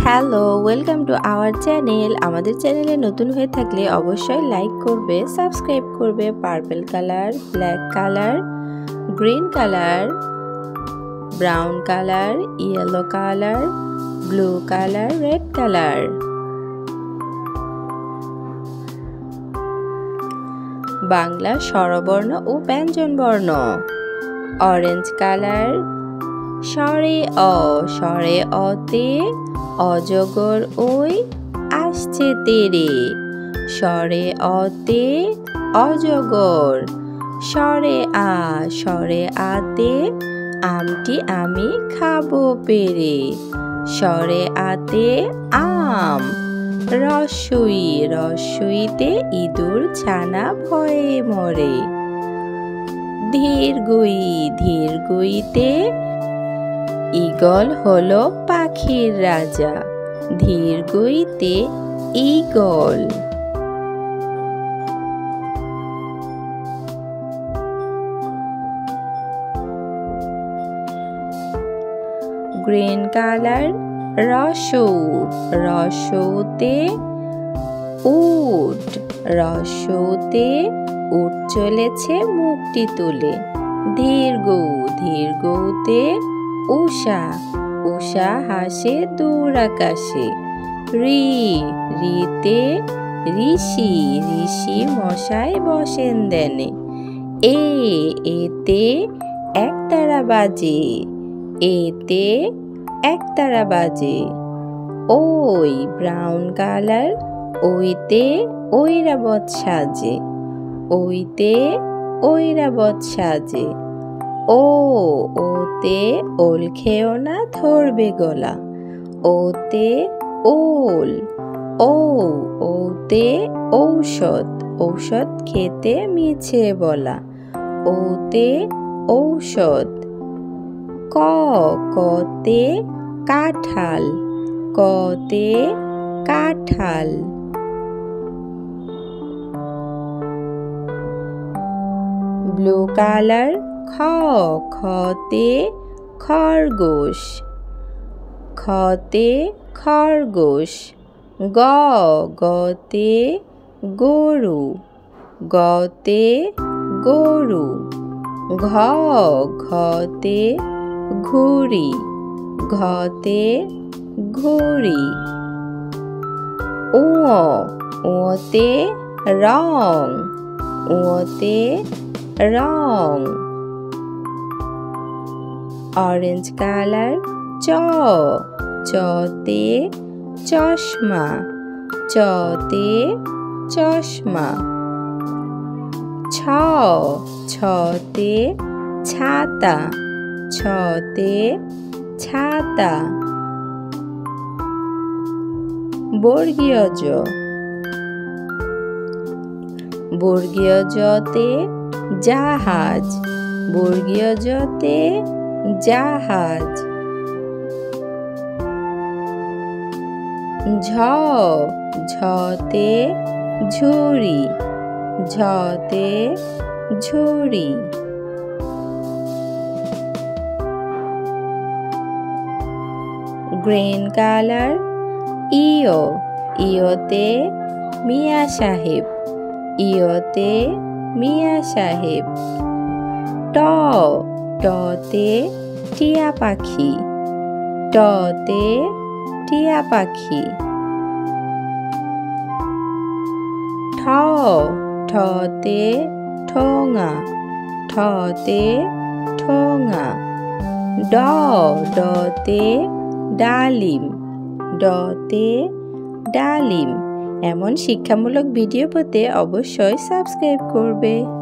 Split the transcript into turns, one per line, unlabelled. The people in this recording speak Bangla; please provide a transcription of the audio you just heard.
Hello, welcome to our channel. আমাদের চ্যানেলে নতুন হয়ে থাকলে অবশ্যই লাইক করবে, সাবস্ক্রাইব করবে। Purple colour, black colour, green colour, brown colour, yellow colour, blue colour, red colour. Bangla স্বরবর্ণ ও ব্যঞ্জনবর্ণ। অরেঞ্জ কালার, স্বরে অতে অজগর ওই আসছে তেরে। স্বরে অতে অজগর। স্বরে আতে আমটি আমি খাবো পেরে। স্বরে আতে আম। রস্যইতে ইঁদুর ছানা ভয়ে মরে। ধীরগুইতে ঈগল হলো পাখির রাজা। ধীরগুইতে ঈগল। গ্রিন কালার, রসৌতে উট। রসৌতে উট চলেছে মুখটি তুলে। ধীরগৌতে উষা হাসে দূর আকাশে। রিতে ঋষি মশাই বসেন দেনে। এতে একতারা বাজে। ওই ব্রাউন কালার, ওইতে ঐরাবত সাজে। ওতে ওল খেও না ধরবে গলা। ওতে ওল। ওতে ঔষধ খেতে মিছে বলা। ওতে ঔষধ। কতে কাঁঠাল। ব্লু কালার, খতে খরগোশ। গতে গরু। ঘতে ঘুড়ি। ওতে রং। অরেঞ্জ কালার, চতে চশমা। ছতে ছাতা। বর্গীয় জতে জাহাজ। ঝতে ঝুড়ি। গ্রিন কালার, ইয়োতে মিয়া সাহেব। টতে টিয়া পাখি। ঠতে ঠোঙা। ডতে ডালিম। এমন শিক্ষামূলক ভিডিও পেতে অবশ্যই সাবস্ক্রাইব করবে।